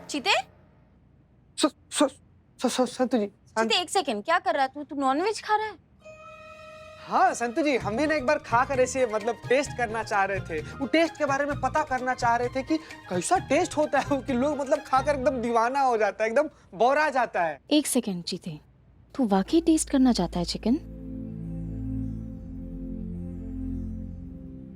चीते संतु जी। चीते, एक सेकंड, क्या कर रहा है तू नॉनवेज खा रहा है? हाँ संतु जी, हम भी ना एक बार खा कर ऐसे मतलब टेस्ट करना चाह रहे थे। वो टेस्ट के बारे में पता करना चाह रहे थे कि कैसा टेस्ट होता है, कि लोग मतलब खाकर एकदम दीवाना हो जाता है, एकदम बौरा जाता है। एक सेकंड चीते, तू वाकई टेस्ट करना चाहता है चिकन?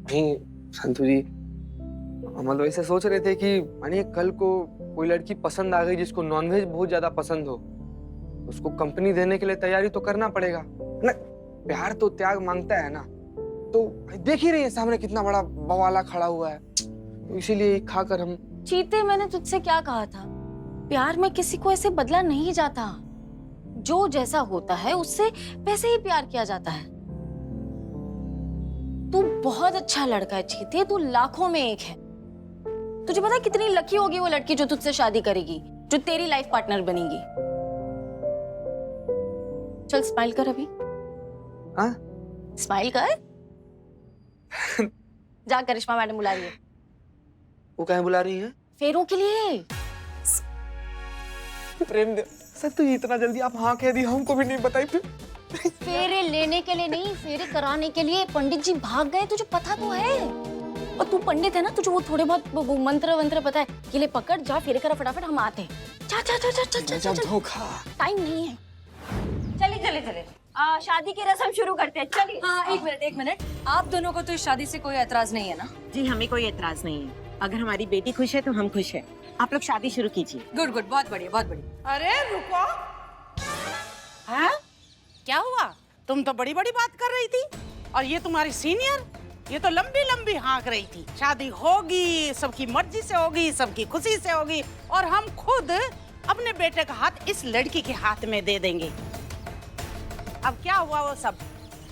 नहीं संतु जी, हम मतलब ऐसे सोच रहे थे कि मानिए कल को कोई लड़की पसंद आ गई जिसको नॉनवेज बहुत ज्यादा पसंद हो, उसको कंपनी देने के लिए तैयारी तो करना पड़ेगा ना। प्यार तो त्याग मांगता है ना। तो देख ही रही है सामने कितना बड़ा बवाला खड़ा हुआ है, तो इसीलिए खाकर हम। चीते, मैंने तुझसे क्या कहा था? प्यार में किसी को ऐसे बदला नहीं जाता। जो जैसा होता है उससे वैसे ही प्यार किया जाता है। तू बहुत अच्छा लड़का है चीते, तू लाखों में एक है। तुझे पता है कितनी लकी होगी वो लड़की जो तुझसे शादी करेगी, जो तेरी लाइफ पार्टनर बनेगी। चल स्माइल कर अभी। हाँ? स्माइल कर। जा, करिश्मा मैडम बुला रही है। वो कहीं बुला रही है? फेरों के लिए। प्रेम दे संतु जी, इतना जल्दी आप हाँ कह दी, हमको भी नहीं बताई फिर। फेरे लेने के लिए नहीं, फेरे कराने के लिए। पंडित जी भाग गए, तुझे पता तो है। और तू पंडित है ना, तुझे वो थोड़े बहुत मंत्र वंत्र पता है। ये ले पकड़, जा फेरे करा फटाफट, हम आते हैं। जा जा जा जा जा जा जा। धोखा। टाइम नहीं है। चलिए शादी की रस्म शुरू करते हैं। चलिए। हाँ, एक मिनट। आप दोनों को तो इस शादी से कोई एतराज नहीं है ना? जी, हमें कोई एतराज नहीं है। अगर हमारी बेटी खुश है तो हम खुश हैं। आप लोग शादी शुरू कीजिए। गुड, बहुत बढ़िया, बहुत बढ़िया। अरे रुको, हैं? क्या हुआ? तुम तो बड़ी बड़ी बात कर रही थी, और ये तुम्हारी सीनियर, ये तो लंबी लंबी हाँक रही थी। शादी होगी, सबकी मर्जी से होगी, सबकी खुशी से होगी, और हम खुद अपने बेटे का हाथ इस लड़की के हाथ में दे देंगे। अब क्या हुआ वो सब,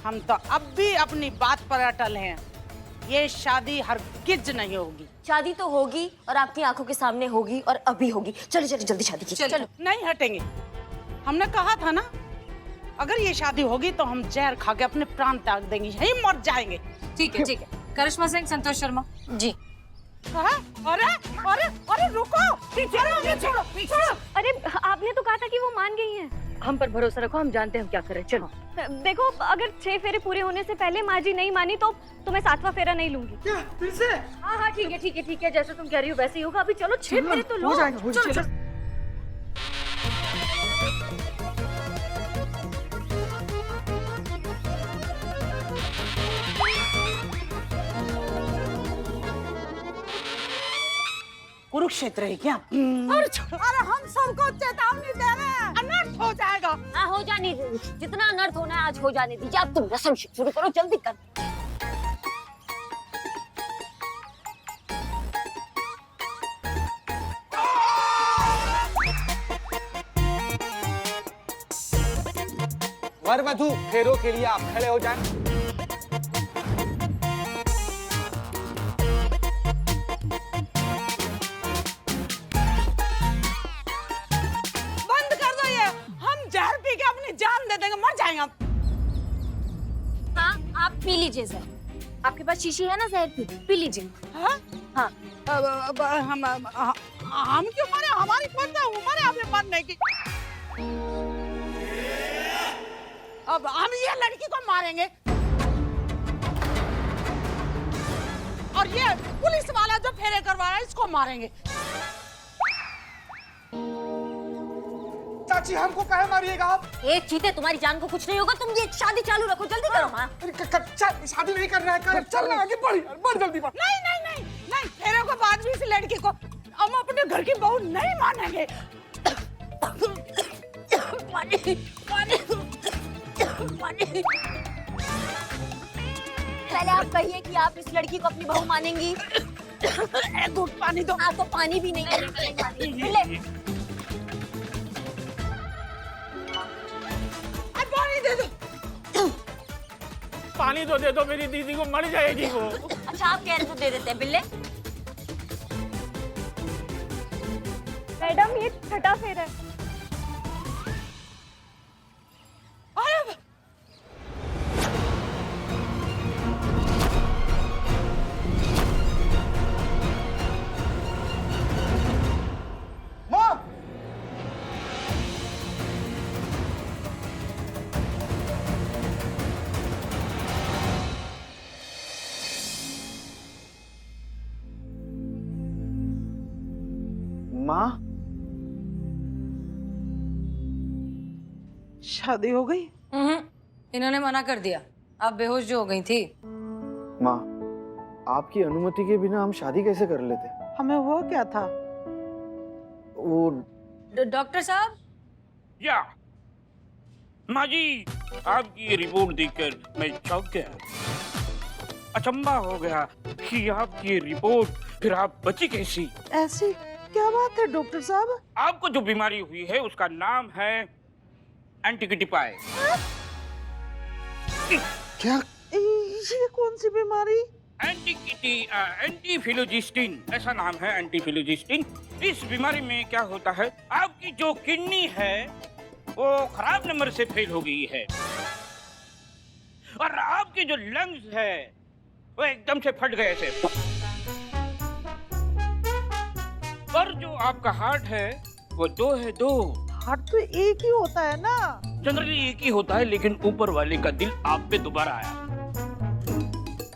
हम तो अब भी अपनी बात पर अटल हैं। ये शादी हरगिज नहीं होगी। शादी तो होगी, और आपकी आंखों के सामने होगी, और अभी होगी। चलो चलो जल्दी शादी कीजिए। चलो, नहीं हटेंगे। हमने कहा था ना, अगर ये शादी होगी तो हम जहर खा के अपने प्राण त्याग देंगे, यहीं मर जाएंगे। ठीक है, ठीक है। करिश्मा सिंह, संतोष शर्मा जी। अरे अरे अरे रुको, अरे छोड़ो, छोड़ो। अरे आपने तो कहा था कि वो मान गई हैं। हम पर भरोसा रखो, हम जानते हैं हम क्या करें। चलो। देखो, अगर 6 फेरे पूरे होने से पहले माँ जी नहीं मानी तो मैं 7वां फेरा नहीं लूंगी। क्या फिर से? हाँ, ठीक है, जैसे तुम कह रही हो वैसे ही होगा। अभी चलो 6 फेरे तो लो। हो जाएगा, चलो। कुरुक्षेत्र है क्या? अरे हम सबको चेतावनी दे रहे हैं, अनर्थ हो जाएगा। हाँ, हो जाने दीजिए। जितना अनर्थ होना है आज हो जाने दीजिए। अब तुम रस्म शुरू करो, जल्दी कर। वर वधू फेरों के लिए आप खड़े हो जाएं। हाँ, आप पी लीजिए सर। आपके पास शीशी है ना जहर की? पी लीजिए। हाँ? हाँ। हम क्यों मारे? हमारी कौन सा उम्र है हमें मारने की? अब हम ये लड़की को मारेंगे, और ये पुलिस वाला जो फेरे करवा रहा है इसको मारेंगे। चाची, हमको काहे मारिएगा आप? एक चीते, तुम्हारी जान को कुछ नहीं होगा। तुम ये शादी चालू रखो, जल्दी करो। हाँ। शादी नहीं करना है, चल रहा आगे बढ़ जल्दी बढ़। नहीं नहीं नहीं नहीं, फेरे को बाद में इस लड़की को हम अपने घर की बहू नहीं मानेंगे। पानी, पानी, पानी। पहले आप कहिए कि आप इस लड़की को अपनी बहू मानेंगी। दूध पानी दो। आप तो पानी भी नहीं ले। पानी दे दो। पानी तो दे दो, मेरी दीदी को मर जाएगी वो। अच्छा, आप कह रहे तो दे देते हैं। बिल्ले, मैडम ये छठा फेरा है। माँ शादी हो गई? इन्होंने मना कर दिया, आप बेहोश जो हो गई थी। माँ, आपकी अनुमति के बिना हम शादी कैसे कर लेते? हमें हुआ क्या था? वो डॉक्टर साहब। या माँ जी, आपकी ये रिपोर्ट देखकर मैं चौंक गया। अचंभा हो गया कि आपकी ये रिपोर्ट, फिर आप बची कैसी? ऐसी क्या बात है डॉक्टर साहब? आपको जो बीमारी हुई है उसका नाम है एंटीकिटिपाई। क्या? ये कौन सी बीमारी? एंटीफिलोजिस्टिन, ऐसा नाम है एंटीफिलोजिस्टिन। इस बीमारी में क्या होता है, आपकी जो किडनी है वो खराब नंबर से फेल हो गई है और आपके जो लंग्स है वो एकदम से फट गए थे। और जो आपका हार्ट है वो दो है, दो। हार्ट तो एक ही होता है ना? जनरली एक ही होता है, लेकिन ऊपर वाले का दिल आप पे दोबारा आया,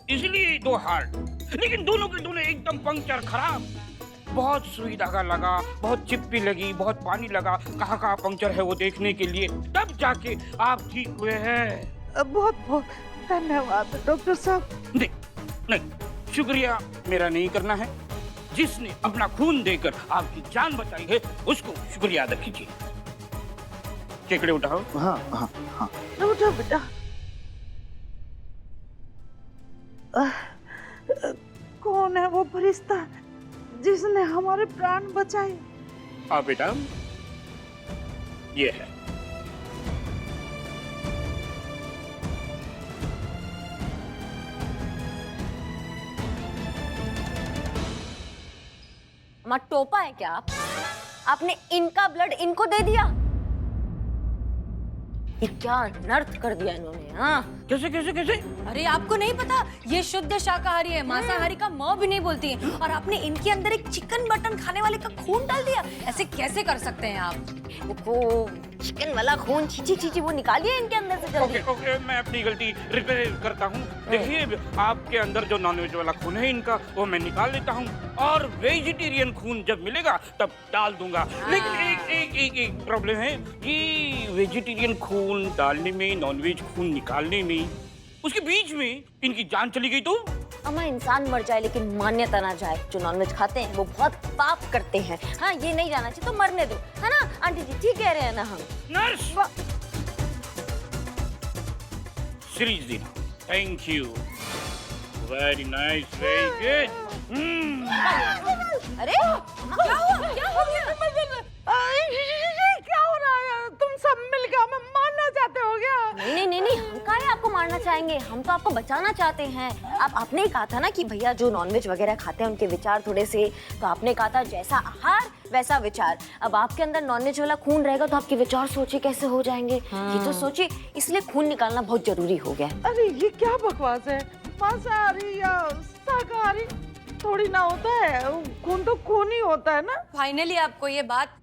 इसलिए दो हार्ट। लेकिन दोनों के दोनों एकदम पंक्चर, खराब। बहुत सुई धागा लगा, बहुत चिप्पी लगी, बहुत पानी लगा, कहाँ कहाँ पंक्चर है वो देखने के लिए, तब जाके आप ठीक हुए हैं। बहुत बहुत धन्यवाद डॉक्टर साहब। नहीं नहीं, शुक्रिया मेरा नहीं करना है। जिसने अपना खून देकर आपकी जान बचाई है उसको शुक्रिया अदा कीजिए। केकड़े उठाओ। हाँ हाँ हाँ। उठो बेटा। कौन है वो फरिश्ता जिसने हमारे प्राण बचाए? हाँ बेटा, ये है। अम्मा टोपा है क्या आप? आपने इनका ब्लड इनको दे दिया? ये क्या अनर्थ कर दिया इन्होंने। हाँ कैसे कैसे कैसे? अरे आपको नहीं पता, ये शुद्ध शाकाहारी है, मांसाहारी का म भी नहीं बोलती है, और आपने इनके अंदर एक चिकन मटन खाने वाले का खून डाल दिया। ऐसे कैसे कर सकते हैं आप? वो चिकन वाला खून, छी छी छी, वो निकालिए इनके अंदर से जल्दी। ओके ओके, मैं अपनी गलती रिपेयर करता हूँ। देखिए, आपके अंदर जो नॉनवेज वाला खून है इनका, वो मैं निकाल लेता हूँ और वेजिटेरियन खून जब मिलेगा तब डाल दूंगा। लेकिन एक प्रॉब्लम है कि वेजिटेरियन खून डालने में, नॉनवेज खून निकालने में, उसके बीच में इनकी जान चली गई तो? अम्मा, इंसान मर जाए लेकिन मान्यता ना जाए। जो नॉनवेज खाते हैं वो बहुत पाप करते हैं। हाँ, ये नहीं जाना चाहिए तो मरने दो, है ना आंटी जी? ठीक कह रहे हैं ना हम? नर्स, सीरीज देना। Thank you, very nice, very good. अरे क्या हुआ? क्या हो गया? क्या हो रहा है? तुम सब मिलकर हमें मारना चाहते हो क्या? नहीं, हम काहे आपको मारना चाहेंगे? हम तो आपको बचाना चाहते हैं। आपने ही कहा था ना कि भैया जो नॉनवेज वगैरह खाते हैं उनके विचार थोड़े से, तो आपने कहा था जैसा आहार वैसा विचार। अब आपके अंदर नॉनवेज वाला खून रहेगा तो आपके विचार सोचिए कैसे हो जाएंगे। ये तो सोचिए, इसलिए खून निकालना बहुत जरूरी हो गया। अरे ये क्या बकवास है? मांसाहारी या शाकाहारी थोड़ी ना होता है, खून तो खून ही होता है ना। फाइनली आपको ये बात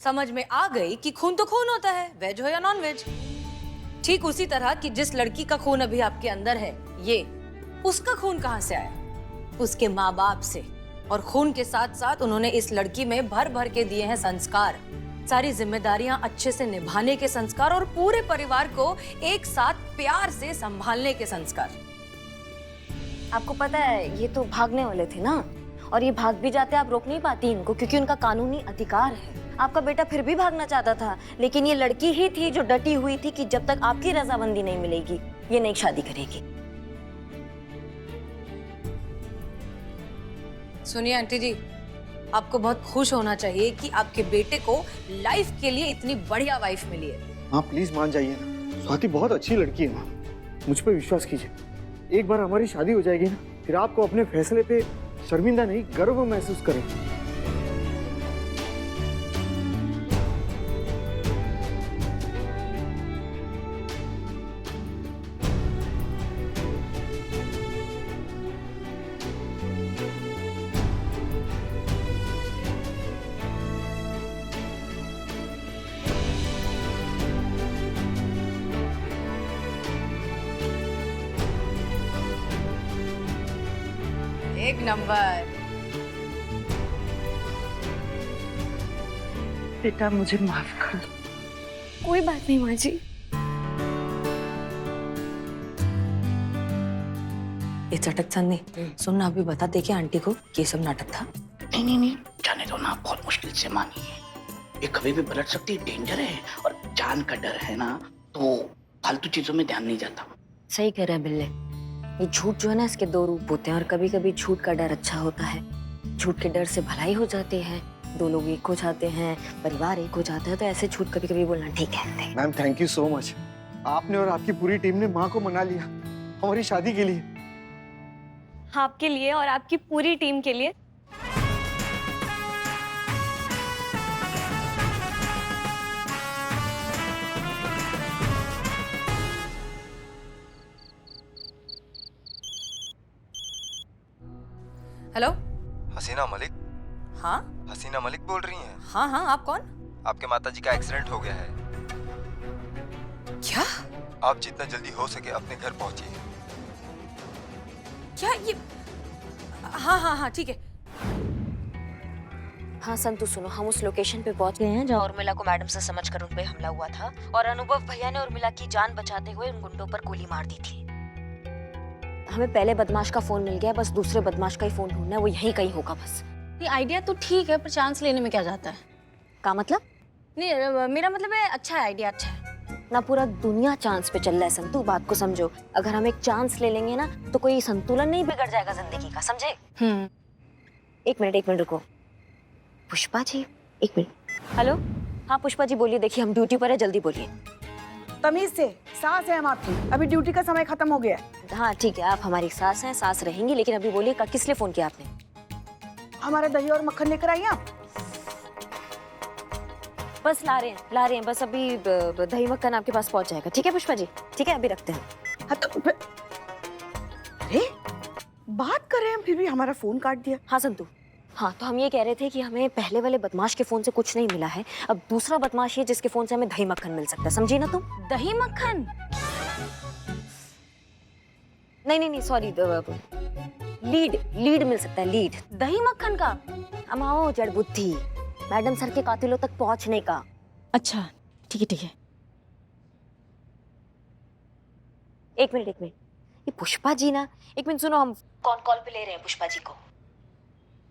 समझ में आ गई कि खून तो खून होता है, वेज हो या नॉन वेज। ठीक उसी तरह कि जिस लड़की का खून अभी आपके अंदर है, ये उसका खून कहाँ से आया? उसके माँ बाप से। और खून के साथ साथ उन्होंने इस लड़की में भर भर के दिए हैं संस्कार, सारी जिम्मेदारियां अच्छे से निभाने के संस्कार, और पूरे परिवार को एक साथ प्यार से संभालने के संस्कार। आपको पता है, ये तो भागने वाले थे ना, और ये भाग भी जाते, आप रोक नहीं पाती इनको, क्योंकि उनका कानूनी अधिकार है। आपका बेटा फिर भी भागना चाहता था, लेकिन ये लड़की ही थी जो डटी हुई थी कि जब तक आपकी रजामंदी नहीं मिलेगी ये नहीं शादी करेगी। सुनिए आंटी जी, आपको बहुत खुश होना चाहिए कि आपके बेटे को लाइफ के लिए इतनी बढ़िया वाइफ मिली है। माँ प्लीज मान जाइए ना, स्वाति बहुत अच्छी लड़की है माँ, मुझ पर विश्वास कीजिए। एक बार हमारी शादी हो जाएगी ना, फिर आपको अपने फैसले पे शर्मिंदा नहीं, गर्व महसूस करेंगे। एक नंबर। बेटा मुझे माफ कर दो। कोई बात नहीं माँ जी। ये चटक चंदी सुन ना, अभी बता दे क्या आंटी को कि ये सब नाटक था। नहीं नहीं नहीं, जाने दो ना, बहुत मुश्किल से मानी है। ये कभी भी पलट सकती है, डेंजर है, और जान का डर है ना, तो फालतू चीजों में ध्यान नहीं जाता। सही कह रहा है बिल्ले। ये झूठ जो है ना, इसके दो रूप होते हैं और कभी कभी झूठ का डर अच्छा होता है। झूठ के डर से भलाई हो जाती है, दो लोग एक हो जाते हैं, परिवार एक हो जाता है। तो ऐसे झूठ कभी कभी बोलना ठीक है। Ma'am thank you so much. आपने और आपकी पूरी टीम ने माँ को मना लिया हमारी शादी के लिए। आपके लिए और आपकी पूरी टीम के लिए। हेलो। हसीना मलिक? हाँ हसीना मलिक बोल रही हैं? हाँ हाँ, आप कौन? आपके माताजी का एक्सीडेंट हो गया है। क्या? आप जितना जल्दी हो सके अपने घर पहुंचिए। क्या ये? हाँ हाँ हाँ ठीक है। हाँ संतु सुनो, हम उस लोकेशन पे पहुंच गए हैं जहाँ उर्मिला को मैडम से समझकर उन पे हमला हुआ था और अनुभव भैया ने उर्मिला की जान बचाते हुए उन गुंडों पर गोली मार दी थी। हमें पहले बदमाश का फोन मिल गया, बस दूसरे बदमाश का ही फोन ढूंढना है, वो यहीं कहीं होगा बस। ये आइडिया तो ठीक है, पर चांस लेने में क्या जाता है? का मतलब? नहीं, मेरा मतलब है अच्छा है, आइडिया अच्छा है ना। पूरा दुनिया चांस पे चल रहा है संतु, बात को समझो। अगर हम एक चांस ले लेंगे ना तो कोई संतुलन नहीं बिगड़ जाएगा जिंदगी का, समझे? एक मिनट रुको। पुष्पा जी एक मिनट। हेलो, हाँ पुष्पा जी बोलिए। देखिए हम ड्यूटी पर है, जल्दी बोलिए। तमीज से, सास है हम आपकी, अभी ड्यूटी का समय खत्म हो गया है। हाँ ठीक है, आप हमारी सास हैं, सास रहेंगी, लेकिन अभी बोलिए किस लिए फोन किया आपने? हमारा दही और मक्खन लेकर आइए आप। बस ला रहे हैं बस अभी दही मक्खन आपके पास पहुंच जाएगा। ठीक है पुष्पा जी, ठीक है अभी रखते हैं। हाँ तो अरे बात कर रहे हैं फिर भी हमारा फोन काट दिया। हाँ संतु, हाँ तो हम ये कह रहे थे कि हमें पहले वाले बदमाश के फोन से कुछ नहीं मिला है, अब दूसरा बदमाश है जिसके फोन से हमें दही मक्खन मिल सकता है, समझी ना तुम? दही मक्खन? नहीं सॉरी, लीड मिल सकता है, लीड। दही मक्खन का? अमाओ जड़ बुद्धि, मैडम सर के कातिलों तक पहुंचने का। अच्छा ठीक है। एक मिनट, ये पुष्पा जी ना, एक मिनट सुनो, हम कॉल पे ले रहे हैं पुष्पा जी को।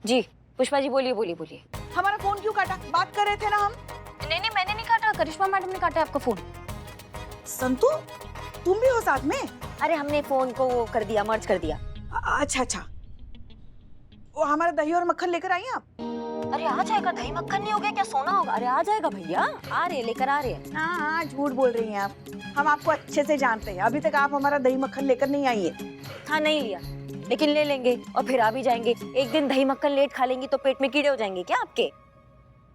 जी पुष्पा जी बोलिए। हमारा फोन क्यों काटा? बात कर रहे थे ना हम। नहीं मैंने नहीं काटा, करिश्मा मैडम ने काटा आपका फोन। संतु तुम भी हो साथ में? अरे हमने फोन को वो कर दिया, मर्ज कर दिया। अच्छा, वो हमारा दही और मक्खन लेकर आइए आप। अरे आ जाएगा, दही मक्खन नहीं हो गया क्या? सोना होगा। अरे आ जाएगा भैया, लेकर आ रहे हैं। हाँ झूठ बोल रही हैं आप, हम आपको अच्छे से जानते हैं। अभी तक आप हमारा दही मक्खन लेकर नहीं आई है। हाँ नहीं लिया, लेकिन ले लेंगे और फिर आ भी जाएंगे। एक दिन दही मक्खन लेट खा लेंगी तो पेट में कीड़े हो जाएंगे क्या आपके?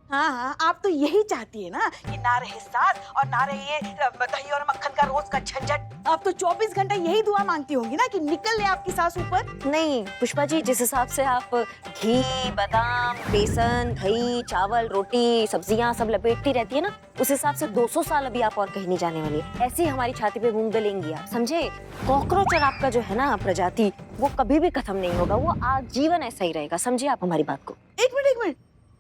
हाँ आप तो यही चाहती है ना कि ना रहे सास और ना रहे ये दही और मक्खन का रोज का झंझट। आप तो 24 घंटा यही दुआ मांगती होंगी ना कि निकल ले आपकी सास ऊपर। नहीं पुष्पा जी, जिस हिसाब से आप घी, बादाम, बेसन, दही, चावल, रोटी, सब्जियां सब लपेटती रहती है ना, उस हिसाब से 200 साल अभी आप और कहीं नहीं जाने वाली। ऐसे ही हमारी छाती पे घूम गलेंगी आप, समझे? कॉकरोच और आपका जो है ना प्रजाति, वो कभी भी खत्म नहीं होगा, वो आजीवन ऐसा ही रहेगा, समझे आप हमारी बात को? एक मिनट,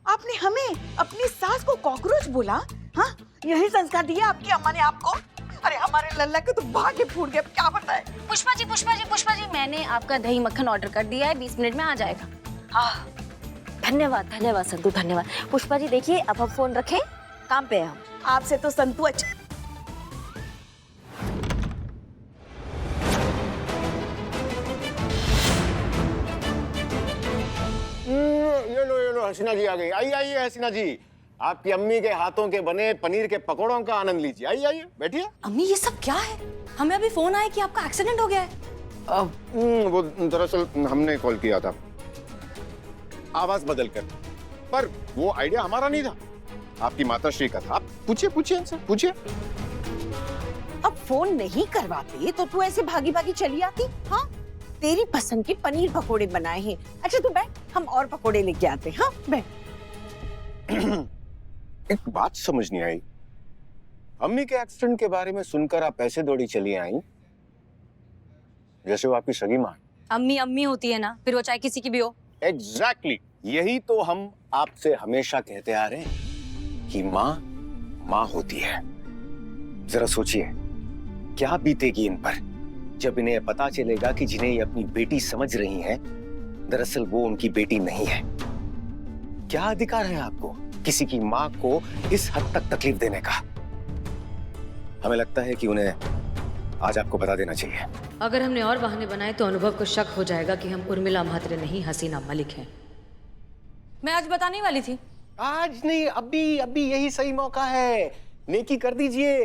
आपने हमें अपनी सास को कॉकरोच बोला? हाँ यही संस्कार दिया आपकी अम्मा ने आपको? अरे हमारे लल्ला के तो भाग्य फूट गए, क्या बताए। पुष्पा जी मैंने आपका दही मक्खन ऑर्डर कर दिया है, 20 मिनट में आ जाएगा। धन्यवाद संतु, धन्यवाद। पुष्पा जी देखिए, अब हम फोन रखें, काम पे है हम। आपसे तो संतु अच्छा। ये लो हसीना जी आ गई। आइए हसीना जी, आपकी अम्मी के हाथों के बने पनीर के पकौड़ों का आनंद लीजिए। आइए बैठिए। अम्मी ये सब क्या है? हमें अभी फोन आया कि आपका एक्सीडेंट हो गया है। वो दरअसल हमने कॉल किया था आवाज बदल कर, पर वो आइडिया हमारा नहीं था, आपकी माताश्री का था। आप पूछिए इनसे, पूछिए। अब फोन नहीं करवाते तो तू ऐसे भागी भागी चली आती। हाँ तेरी पसंद के पनीर पकोड़े बनाए हैं। अच्छा तू बैठ, हम और पकोड़े लेके आते हैं। हाँ बैठ। एक बात समझ नहीं आई, अम्मी के एक्सीडेंट के बारे में सुनकर आप ऐसे दौड़ी चली आई जैसे वो आपकी सगी मां। अम्मी होती है ना, फिर वो चाहे किसी की भी हो। एग्जैक्टली, यही तो हम आपसे हमेशा कहते आ रहे हैं कि माँ माँ होती है। जरा सोचिए क्या बीतेगी इन पर जब इन्हें पता चलेगा कि जिन्हें ये अपनी बेटी समझ रही हैं, दरअसल वो उनकी बेटी नहीं है। क्या अधिकार है आपको किसी की माँ को इस हद तक तकलीफ देने का? हमें लगता है कि उन्हें आज आपको बता देना चाहिए। अगर हमने और बहाने बनाए तो अनुभव को शक हो जाएगा कि हम उर्मिला म्हात्रे नहीं हसीना मलिक हैं। मैं आज बताने वाली थी। आज नहीं, अभी अभी यही सही मौका है। नेकी कर दीजिए।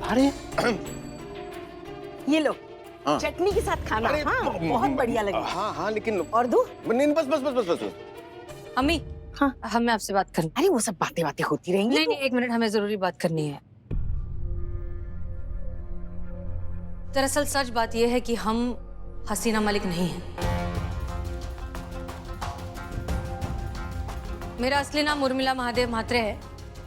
अरे ये लो हाँ। चटनी के साथ खाना। हाँ, बहुत बढ़िया लगे। हाँ हाँ, लेकिन और दो? नहीं, बस बस बस बस बस। अम्मी, हाँ, हमें आपसे बात करनी। अरे वो सब बातें बातें होती रहेंगी। नहीं, एक मिनट, हमें जरूरी बात करनी है। दरअसल सच बात यह है कि हम हसीना मलिक नहीं हैं। मेरा असली नाम उर्मिला महादेव म्हात्रे है।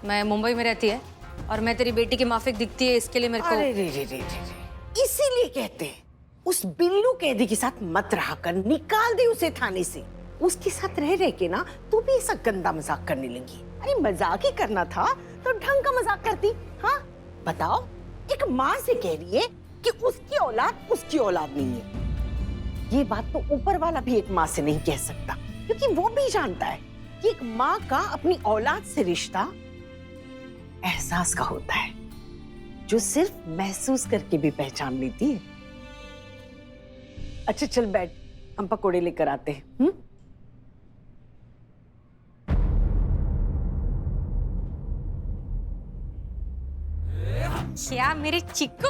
मैं मुंबई में रहती है और मैं तेरी बेटी की माफिक दिखती है, इसके लिए मेरे को। अरे रे रे रे रे, इसीलिए कहते हैं उस बिल्लू कैदी के साथ मत रहा कर, निकाल दे उसे थाने से। उसके साथ रह रह के ना तू भी ऐसा गंदा मजाक करने लगी। अरे मजाक ही करना था तो ढंग का मजाक करती। हाँ बताओ, एक माँ से कह रही है कि उसकी औलाद नहीं है। ये बात तो ऊपर वाला भी एक माँ से नहीं कह सकता, क्योंकि वो भी जानता है कि एक माँ का अपनी औलाद से रिश्ता एहसास का होता है, जो सिर्फ महसूस करके भी पहचान लेती है। अच्छा चल बैठ, हम पकोड़े लेकर आते हैं। क्या मेरे चिक्कू,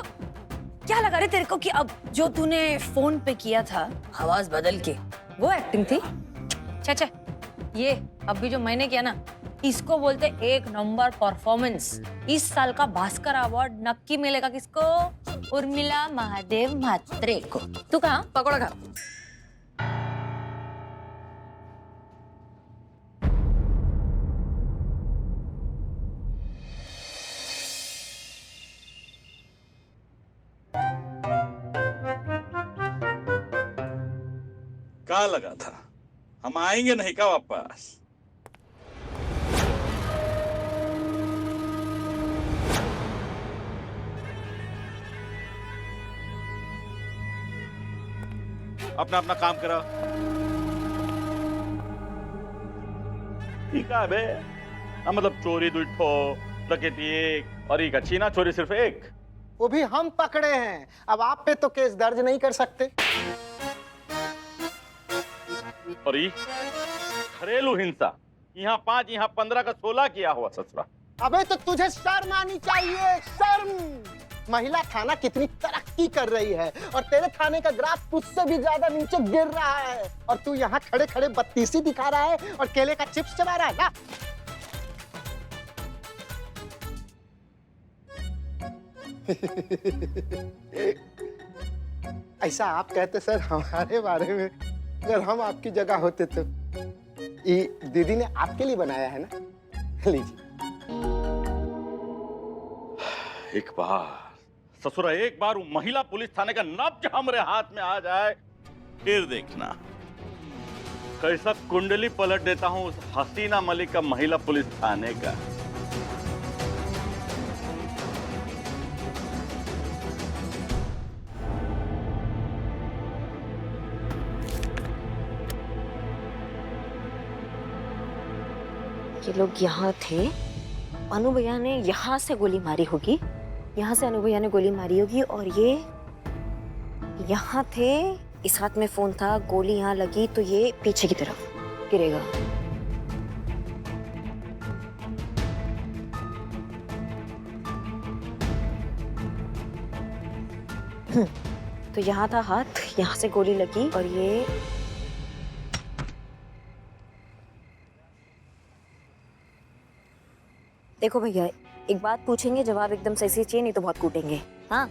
क्या लगा रहे तेरे को कि अब जो तूने फोन पे किया था आवाज बदल के, वो एक्टिंग थी? चाचा, ये अभी जो मैंने किया ना, इसको बोलते एक नंबर परफॉर्मेंस। इस साल का भास्कर अवार्ड नक्की मिलेगा किसको? उर्मिला महादेव म्हात्रे को। तू कहाँ? पकौड़ा खा। क्या लगा था हम आएंगे नहीं क्या वापस? अपना अपना काम करा। ठीक है बे, मतलब चोरी 2 ठो, डकैती 1 और एक छीना चोरी सिर्फ 1। वो भी हम पकड़े हैं, अब आप पे तो केस दर्ज नहीं कर सकते। और ये घरेलू हिंसा, यहाँ 5 यहाँ 15 का 16 किया हुआ ससुरा। अबे तो तुझे शर्म आनी चाहिए, शर्म। महिला थाना कितनी तरक्की कर रही है और तेरे थाने का ग्राफ तुझसे भी ज्यादा नीचे गिर रहा है, और तू यहाँ खड़े खड़े बत्तीसी दिखा रहा है और केले का चिप्स चबा रहा है ना। ऐसा आप कहते सर हमारे बारे में, अगर हम आपकी जगह होते तो। ये दीदी ने आपके लिए बनाया है ना, लीजिए। एक बार ससुरा, एक बार वो महिला पुलिस थाने का नब्ज हमारे हाथ में आ जाए, फिर देखना कैसा कुंडली पलट देता हूं उस हसीना मलिक का महिला पुलिस थाने का। ये लोग यहाँ थे, अनु भैया ने यहाँ से गोली मारी होगी, यहाँ से अनु भैया ने गोली मारी होगी, और ये यहाँ थे, इस हाथ में फोन था, गोली यहाँ लगी तो ये पीछे की तरफ गिरेगा। तो यहाँ था हाथ, यहाँ से गोली लगी और ये देखो भैया, एक बात पूछेंगे, जवाब एकदम सही से चाहिए, नहीं तो बहुत कूटेंगे। हाँ,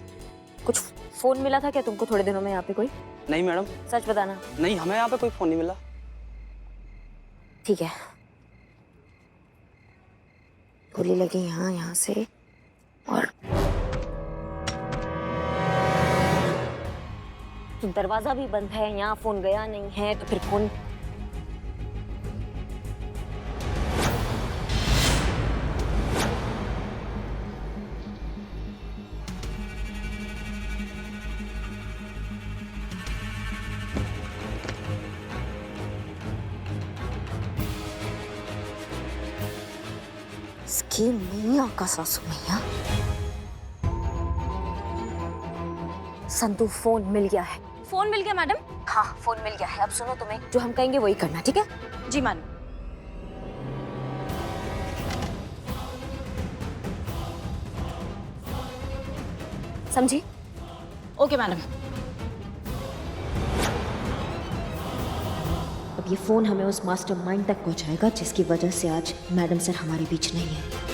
कुछ फोन मिला था क्या तुमको थोड़े दिनों में यहाँ पे कोई? नहीं मैडम। सच बताना। नहीं, हमें यहाँ पे कोई फोन नहीं मिला। ठीक है। गोली लगी यहाँ, यहाँ से, और तो दरवाजा भी बंद है, यहाँ फोन गया नहीं है, तो फिर फोन ये मैया का सासू मैया। संतु फोन मिल गया है। फोन मिल गया मैडम? हाँ फोन मिल गया है। अब सुनो, तुम्हें जो हम कहेंगे वही करना, ठीक है? जी मैडम। समझी? Okay madam. अब ये फोन हमें उस मास्टरमाइंड तक पहुंचाएगा जिसकी वजह से आज मैडम सर हमारे बीच नहीं है।